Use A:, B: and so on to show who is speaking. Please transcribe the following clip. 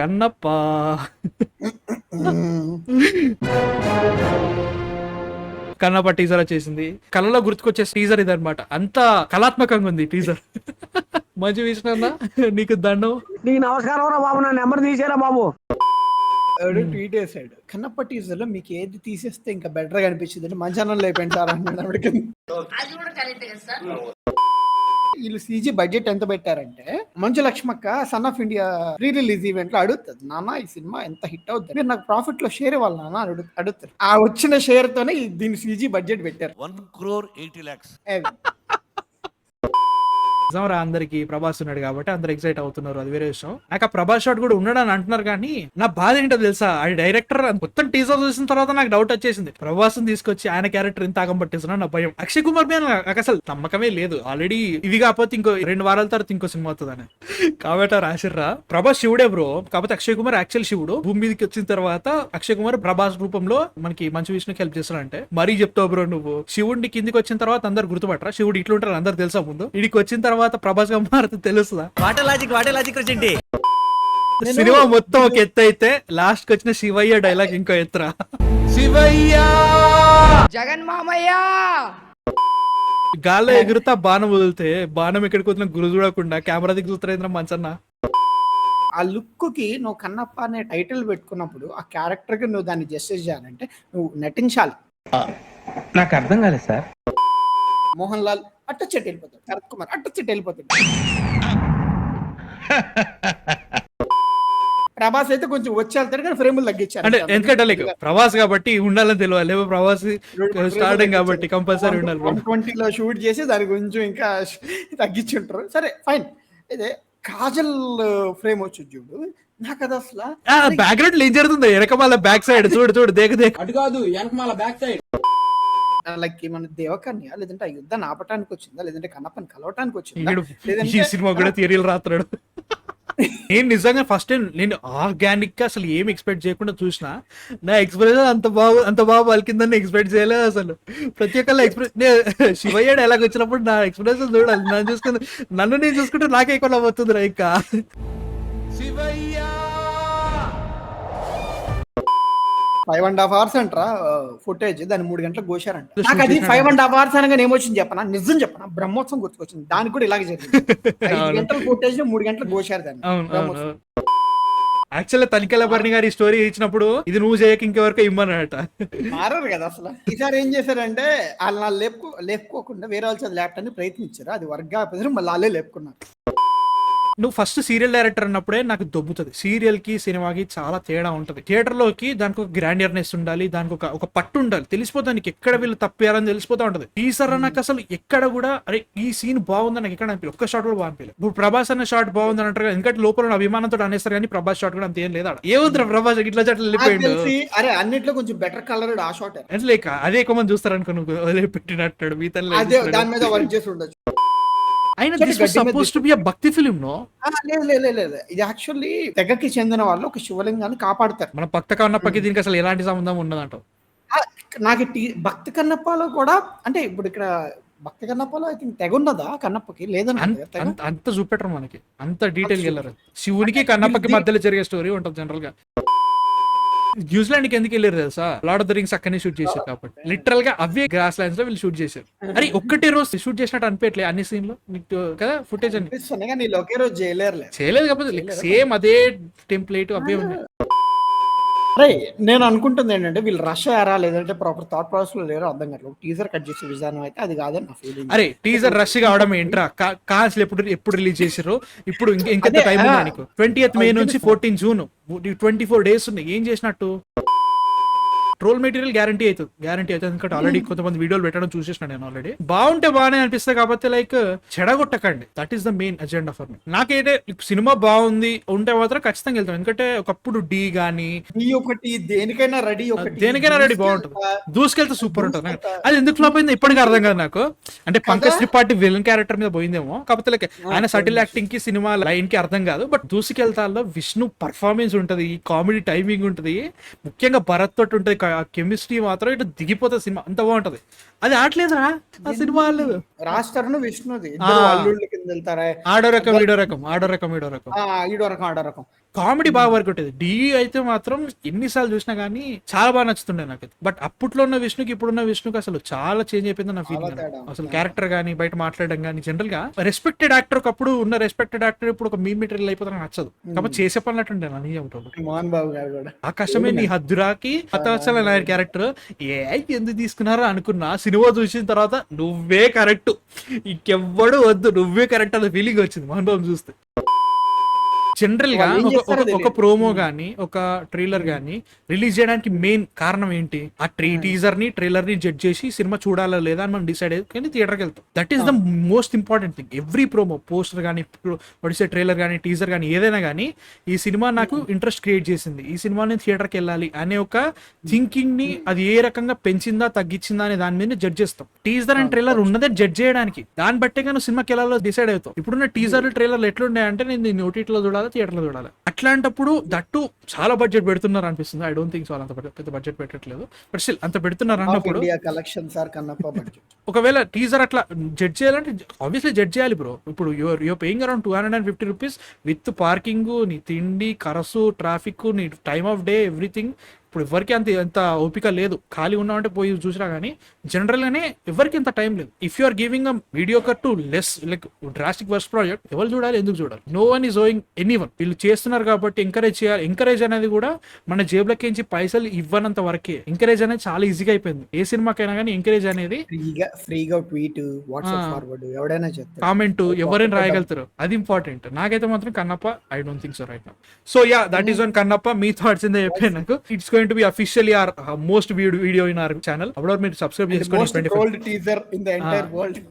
A: Kannappa Kannappa teaser వచ్చేసింది. కళలో గుర్తుకొచ్చే టీజర్ ఇదనమాట. అంత కళాత్మకంగా ఉంది టీజర్. మంచి విషయం నీకు దండం.
B: నీకు నమస్కారం రా బాబు, నా నెంబర్ తీసేరా బాబు.
C: ట్వీట్ వేసాడు, కన్నప్ప టీజర్ లో మీకు ఏది తీసేస్తే ఇంకా బెటర్ గా అనిపించింది అంటే మంచానం లేపండి సార్ అన్నాడు. వీళ్ళు సీజీ బడ్జెట్ ఎంత పెట్టారంటే, మంచు లక్ష్మక్క son of India re release event లో అడుగుతుంది, నాన్న ఈ సినిమా ఎంత హిట్ అవుతుంది, మీరు నాకు ప్రాఫిట్ లో షేర్ ఇవ్వాలి నాన్న అడుగుతారు. ఆ వచ్చిన షేర్ తోనే దీని సీజీ బడ్జెట్ పెట్టారు
D: 1,80,00,000.
A: నిజంరా, అందరికి ప్రభాస్ ఉన్నాడు కాబట్టి అందరు ఎక్సైట్ అవుతున్నారు, అది వేరే విషయం. నాకు ఆ ప్రభాస్ షాట్ కూడా ఉన్నాడని అంటున్నారు, కానీ నా బాధ ఏంటో తెలుసా, ఆ డైరెక్టర్ మొత్తం టీజర్ చూసిన తర్వాత నాకు డౌట్ వచ్చేసింది, ప్రభాస్ తీసుకొచ్చి ఆయన క్యారెక్టర్ ఇంత ఆగం పట్టేస్తున్నా నా భయం. అక్షయ్ కుమార్ మీద నాకు అసలు నమ్మకమే లేదు. ఆల్రెడీ ఇది కాకపోతే ఇంకో 2 వారాల తర్వాత ఇంకో సినిమా అవుతుందని కాబట్టి రాసిర్రా. ప్రభాస్ శివుడే బ్రో, కాకపోతే అక్షయ్ కుమార్ యాక్చువల్ శివుడు. భూమి మీదకి వచ్చిన తర్వాత అక్షయ్ కుమార్ ప్రభాస్ రూపంలో మనకి మంచి విషయానికి హెల్ప్ చేస్తాడంటే మరీ చెప్తావు బ్రో నువ్వు. శివుడిని కిందికి వచ్చిన తర్వాత అందరు గుర్తుపట్టరా, శివుడు ఇట్లుంటారు అందరు తెలుసా ముందు, ఇడికి వచ్చిన తర్వాత ప్రభాస్ గా మారితే తెలుస్తుందా? సినిమా మొత్తం ఒక ఎత్తు అయితే లాస్ట్ కి వచ్చిన శివయ్య డైలాగ్ ఇంకో ఎత్తురా. శివయ్య
E: జగన్ మామయ్య
A: గాల్లో ఎగురుతా బాణం వదిలితే బాణం ఎక్కడికి వచ్చిన గురు చూడకుండా కెమెరా దిగి చూస్తారేంద్ర మంచన్న.
C: ఆ లుక్ కి నువ్వు కన్నప్ప అనే టైటిల్ పెట్టుకున్నప్పుడు ఆ క్యారెక్టర్ కి నువ్వు దాన్ని జస్టిస్ చేయాలంటే నువ్వు నటించాలి.
B: నాకు అర్థం కాలేదు సార్.
C: మోహన్ లాల్ అట్ట చెట్టు వెళ్ళిపోతాడు, శరత్ కుమార్ అట్ట చెట్టు వెళ్ళిపోతాడు, ప్రభాస్ అయితే కొంచెం వచ్చి వెళ్తాడు కానీ ఫ్రేములు తగ్గించారు.
A: అంటే ఎందుకంటే లైక్ ప్రభాస్ కాబట్టి ఉండాలని తెలియాలి, ప్రభాస్ స్టార్టింగ్ కాబట్టి కంపల్సరీ ఉండాలి.
C: 120లో షూట్ చేసి దాని కొంచెం ఇంకా తగ్గించుంటారు. సరే ఫైన్. అయితే కాజల్ ఫ్రేమ్ వచ్చి చూడు, నాకు అది అసలు
A: బ్యాక్గ్రౌండ్ ఏం జరుగుతుంది వెనకమాల బ్యాక్ సైడ్ చూడు దేక
B: అటు కాదు వెనకమాల బ్యాక్ సైడ్.
C: లైక్ మన దేవకన్య లేదంటే ఆ యుద్ధాన్ని ఆపటానికి వచ్చిందా, లేదంటే కన్నప్పని కలవటానికి వచ్చిందా,
A: ఈ సినిమా కూడా థియరీలు రాత్రాడు. నేను నిజంగా ఫస్ట్ టైం నేను ఆర్గానిక్ గా అసలు ఏం ఎక్స్పెక్ట్ చేయకుండా చూసిన, నా ఎక్స్ప్రెషన్ అంత బాగా పలికిందని ఎక్స్పెక్ట్ చేయలేదు అసలు. ప్రతి ఒక్కళ్ళ ఎక్స్ప్రెషన్ శివయ్య ఎలాగ వచ్చినప్పుడు నా ఎక్స్ప్రెషన్ చూడాలి, నన్ను నేను చూసుకుంటే నాకే ఎక్కువ అవుతుంది రా. ఇంకా శివయ్య
C: 5.5 hours అంటారా ఫుటేజ్, దాన్ని 3 గంటలకు కోశారంట. నాకు అది 5.5 hours అనగా ఏమొచ్చింది చెప్పనా, నిజం చెప్పనా, బ్రహ్మోత్సవం గుర్తుకొచ్చింది. దానికి కూడా ఇలాగే జరిగింది, 5 గంటల ఫుటేజ్ 3 గంటలకు కోశారు దాన్ని.
A: యాక్చువల్ తనికెళ్ళ భరణి గారి స్టోరీ ఇచ్చినప్పుడు ఇది నువ్వు చేయక ఇంకెవరకు ఇమ్మన్నట,
C: మారారు కదా అసలు. ఈసారి ఏం చేశారంటే వాళ్ళు లేపుకోకుండా వేరే వాళ్ళ చదివి లేపటానికి ప్రయత్నించారు, అది వర్క్ కాకపోతే మళ్ళీ వాళ్ళే లేపుకున్నారు.
A: నువ్వు ఫస్ట్ సీరియల్ డైరెక్టర్ అన్నప్పుడే నాకు దొబ్బుతుంది. సీరియల్ కి సినిమాకి చాలా తేడా ఉంటుంది. థియేటర్ లోకి దానికి ఒక గ్రాండియర్నెస్ ఉండాలి, దానికి ఒక పట్టు ఉండాలి, తెలిసిపోతా నీకు ఎక్కడ వీళ్ళు తప్పారని తెలిసిపోతా ఉంటది. టీజర్ నాకు అసలు ఎక్కడ కూడా అరే ఈ సీన్ బాగుందని నాకు ఎక్కడ అనిపించలేదు, ఒక్క షాట్ కూడా బాగుంది. ఇప్పుడు ప్రభాస్ అనే షాట్ బాగుందని అంటారు, ఎందుకంటే లోపల అభిమానంతో అనేస్తారు, కానీ ప్రభాస్ షాట్ కూడా అంత ఏం లేదా. ఏముందిరా ప్రభాస్ ఇట్లా షాట్లు వెళ్ళిపోయిండు,
C: అరే అన్నిట్లో కొంచెం బెటర్ కలర్ ఆ షాట్
A: లేక అదే ఎక్కువ మంది చూస్తారు అనుకో, నువ్వు వదిలిపెట్టినట్టు మిగతా
C: దాని మీద వర్క్ చేసి ఉండొచ్చు.
A: భక్తి ఫిలిం నో
C: లేదు, ఇది యాక్చువల్లీ తెగకి చెందిన వాళ్ళు ఒక శివలింగాన్ని కాపాడుతారు.
A: మన భక్త కన్నప్పకి దీనికి అసలు ఎలాంటి సంబంధం ఉండదంట.
C: నాకు భక్తి కన్నప్పలో కూడా, అంటే ఇప్పుడు ఇక్కడ భక్తి కన్నప్పలో ఐ థింక్ తెగ ఉన్నదా కన్నప్పకి లేదని
A: అంత చూపెట్టరు మనకి, అంత డీటెయిల్ వెళ్ళరు. శివునికి కన్నప్పకి మధ్యలో జరిగే స్టోరీ ఉంటుంది జనరల్ గా. న్యూజిలాండ్ కి ఎందుకు వెళ్ళారు తెలుసా, లార్డ్ ఆఫ్ ద రింగ్స్ అక్కడనే షూట్ చేశారు కాబట్టి. లిటరల్ గా అవే గ్రాస్ ల్యాండ్స్ లో వీళ్ళు షూట్ చేశారు. అరే ఒక్కటే రోజు షూట్ చేసినట్టు అనిపించట్లే అన్ని సీన్ లో కదా, ఫుటేజ్
C: అని ఒకే రోజు
A: చేయలేదు కాకపోతే సేమ్ అదే టెంప్లేట్ అవే ఉన్నాయి.
C: అరే నేను అనుకుంటుంది ఏంటంటే వీళ్ళు రష్ అయ్యారా లేదంటే ప్రాపర్ థాట్ ప్రాసెస్ లో లేరో అర్థం కాదు. టీజర్ కట్ చేసే విధానం అయితే అది కాదని నా ఫీలింగ్.
A: అరే టీజర్ రష్ కావడం ఏంట్రా, కాల్స్ ఎప్పుడు రిలీజ్ చేసారు, ఇప్పుడు ఇంకెంత టైం ఉంది నీకు. 20th May నుంచి 14 June 24 days ఉన్నాయి. ఏం చేసినట్టు ట్రోల్ మెటీరియల్ గ్యారంటీ అవుతుంది ఎందుకంటే ఆల్రెడీ కొంతమంది వీడియోలు పెట్టడం చూసేసిన నేను. ఆల్రెడీ బాగుంటే బాగానే అనిపిస్తుంది కాబట్టి లైక్ చెడగొట్టకండి, that is the main agenda for me. నాకైతే సినిమా బాగుంది ఉంటే మాత్రం ఖచ్చితంగా వెళ్తాం, ఎందుకంటే ఒకప్పుడు డి గానీ
C: దేనికైనా
A: రెడీ బాగుంటుంది, దూసుకెళ్తే సూపర్ ఉంటుంది. అది ఎందుకు ఫ్లాప్ అయింది ఇప్పటికీ అర్థం కాదు నాకు. అంటే పంకజ్ త్రిపాఠి విలన్ క్యారెక్టర్ మీద పోయిందేమో, కాకపోతే లైక్ ఆయన సటిల్ యాక్టింగ్ కి సినిమా లైన్ కి అర్థం కాదు. బట్ దూసుకెళ్తాల్లో విష్ణు పర్ఫార్మెన్స్ ఉంటది, కామెడీ టైమింగ్ ఉంటది, ముఖ్యంగా భరత్ తోటి ఉంటది, కెమిస్ట్రీ మాత్రం ఇటు దిగిపోతుంది సినిమా, అంత బాగుంటది. అది ఆడలేదురా ఆ సినిమా ఆడలేదు.
C: రాస్టర్ ను విష్ణుది ఇద్దరు అల్లుళ్ళ కింద వెళ్తారా.
A: ఆడో రకం ఈడో రకం, ఆడో రకం ఈడో రకం.
C: ఆడో రకం
A: కామెడీ బాగా వర్క్ ఉంటుంది. డి అయితే మాత్రం ఎన్నిసార్లు చూసినా కానీ చాలా బాగా నచ్చుతుండే నాకు. బట్ అప్పట్లో ఉన్న విష్ణుకి ఇప్పుడున్న విష్ణుకి అసలు చాలా చేంజ్ అయిపోయింది నా ఫీలింగ్. అసలు క్యారెక్టర్ కానీ బయట మాట్లాడడం కానీ జనరల్ గా రెస్పెక్టెడ్ యాక్టర్ ఒకప్పుడు ఉన్న రెస్పెక్టెడ్ యాక్టర్ ఇప్పుడు ఒక మీమ్ మెటీరియల్ అయిపోతే నాకు నచ్చదు. కాబట్టి చేసే పనులట్టుండే నా నిజం.
C: మోహన్ బాబు గారు కూడా
A: ఆ కష్టమే నీ హద్దురాకి అసలు నా క్యారెక్టర్ ఎందుకు తీసుకున్నారో అనుకున్నా. సినిమా చూసిన తర్వాత నువ్వే కరెక్ట్, ఇంకెవ్వడు వద్దు, నువ్వే కరెక్ట్ అనే ఫీలింగ్ వచ్చింది మోహన్ బాబు చూస్తే. జనరల్ గా ఒక ప్రోమో గానీ ఒక ట్రైలర్ గానీ రిలీజ్ చేయడానికి మెయిన్ కారణం ఏంటి? ఆ టీజర్ ని ట్రైలర్ ని జడ్జ్ చేసి సినిమా చూడాలా లేదా అని మనం డిసైడ్ అయ్యి కానీ థియేటర్కి వెళ్తాం. That is the most important thing. Every promo, poster కానీ, ఒడిసే ట్రైలర్ కానీ, టీజర్ కానీ ఏదైనా కానీ ఈ సినిమా నాకు ఇంట్రెస్ట్ క్రియేట్ చేసింది, ఈ సినిమా నేను థియేటర్కి వెళ్ళాలి అనే ఒక థింకింగ్ ని అది ఏ రకంగా పెంచిందా తగ్గించిందా అనే దాని మీద జడ్జ్ చేస్తాం. టీజర్ అండ్ ట్రైలర్ ఉన్నదే జడ్జ్ చేయడానికి, దాన్ని బట్టే కానీ సినిమాకి వెళ్ళాలో డిసైడ్ అవుతాం. ఇప్పుడున్న టీజర్ ట్రైలర్లు ఎట్లున్నాయంటే నేను ఓటీటీలో చూడాలి, థియేటర్లో చూడాలి. అట్లాంటప్పుడు దట్టు చాలా బడ్జెట్ పెడుతున్నారు అనిపిస్తుంది. ఐ డోంట్ థింక్ సో అంత పెద్ద బడ్జెట్ పెట్టట్లేదు, బట్ స్టిల్ అంత పెడుతున్నారు అన్నప్పుడు ఒకవేళ టీజర్ అట్లా జడ్జ్ చేయాలంటే ఆబ్వియస్లీ జడ్జ్ చేయాలి బ్రో. ఇప్పుడు you're paying around 250 rupees with parking, నీ తిండి, ఖర్చు, ట్రాఫిక్, నీ టైమ్ ఆఫ్ డే, ఎవ్రీథింగ్. ఇప్పుడు ఎవరికి అంత ఓపిక లేదు. ఖాళీ ఉన్నామంటే పోయి చూసినా కానీ జనరల్ గానే ఎవరికి అంత టైం లేదు. If you are giving a mediocre to less like drastic worse project, ఎవరు చూడాలి, ఎందుకు చూడాలి? No one is owing anyone. వీళ్ళు చేస్తున్నారు కాబట్టి ఎంకరేజ్ చేయాలి. ఎంకరేజ్ అనేది కూడా మన జేబులకించి పైసలు ఇవ్వనంత వరకే. ఎంకరేజ్ అనేది చాలా ఈజీగా అయిపోయింది ఏ సినిమాకైనా కానీ. ఎంకరేజ్ అనేది
C: ఫ్రీగా ట్వీట్, వాట్సాప్ ఫార్వర్డ్, ఎవడైనా చెప్తారు,
A: కామెంట్ ఎవరైనా రాయగలుగుతారు. అది ఇంపార్టెంట్. నాకైతే మాత్రం Kannappa I don't think so right now. So yeah, that is one Kannappa. Me thoughts ఏందో చెప్పాను నాకు. It's going to be officially our most viewed video in our channel. Upload me to subscribe.
C: most trolled teaser in the entire world.